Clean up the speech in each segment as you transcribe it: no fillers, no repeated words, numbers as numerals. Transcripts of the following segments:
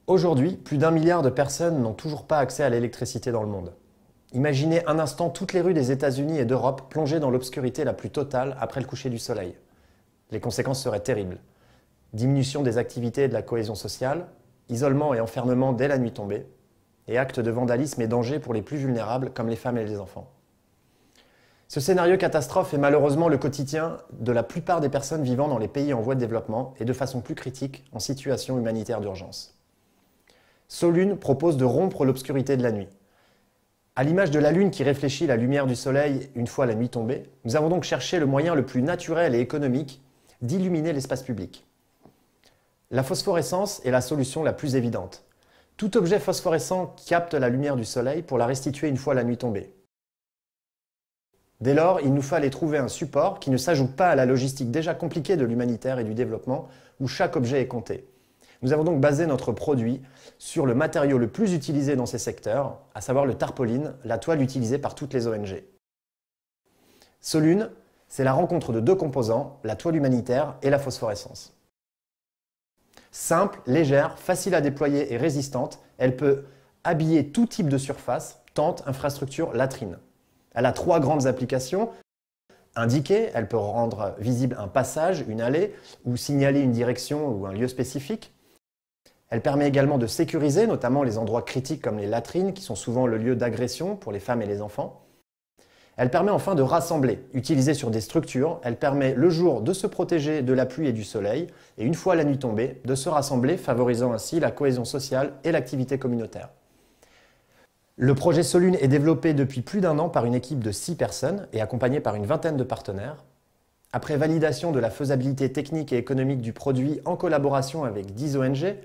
Aujourd'hui, plus d'1 milliard de personnes n'ont toujours pas accès à l'électricité dans le monde. Imaginez un instant toutes les rues des États-Unis et d'Europe plongées dans l'obscurité la plus totale après le coucher du soleil. Les conséquences seraient terribles. Diminution des activités et de la cohésion sociale, isolement et enfermement dès la nuit tombée, et actes de vandalisme et danger pour les plus vulnérables comme les femmes et les enfants. Ce scénario catastrophe est malheureusement le quotidien de la plupart des personnes vivant dans les pays en voie de développement et de façon plus critique en situation humanitaire d'urgence. Solune propose de rompre l'obscurité de la nuit. À l'image de la Lune qui réfléchit la lumière du Soleil une fois la nuit tombée, nous avons donc cherché le moyen le plus naturel et économique d'illuminer l'espace public. La phosphorescence est la solution la plus évidente. Tout objet phosphorescent capte la lumière du Soleil pour la restituer une fois la nuit tombée. Dès lors, il nous fallait trouver un support qui ne s'ajoute pas à la logistique déjà compliquée de l'humanitaire et du développement, où chaque objet est compté. Nous avons donc basé notre produit sur le matériau le plus utilisé dans ces secteurs, à savoir le tarpaulin, la toile utilisée par toutes les ONG. Solune, c'est la rencontre de deux composants, la toile humanitaire et la phosphorescence. Simple, légère, facile à déployer et résistante, elle peut habiller tout type de surface, tente, infrastructure, latrine. Elle a 3 grandes applications. Indiquer, elle peut rendre visible un passage, une allée, ou signaler une direction ou un lieu spécifique. Elle permet également de sécuriser, notamment les endroits critiques comme les latrines, qui sont souvent le lieu d'agression pour les femmes et les enfants. Elle permet enfin de rassembler. Utilisée sur des structures, elle permet le jour de se protéger de la pluie et du soleil, et une fois la nuit tombée, de se rassembler, favorisant ainsi la cohésion sociale et l'activité communautaire. Le projet Solune est développé depuis plus d'1 an par une équipe de 6 personnes et accompagné par une vingtaine de partenaires. Après validation de la faisabilité technique et économique du produit en collaboration avec 10 ONG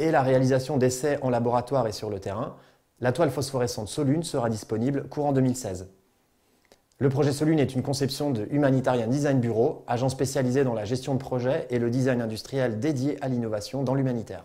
et la réalisation d'essais en laboratoire et sur le terrain, la toile phosphorescente Solune sera disponible courant 2016. Le projet Solune est une conception de Humanitarian Design Bureau, agent spécialisé dans la gestion de projets et le design industriel dédié à l'innovation dans l'humanitaire.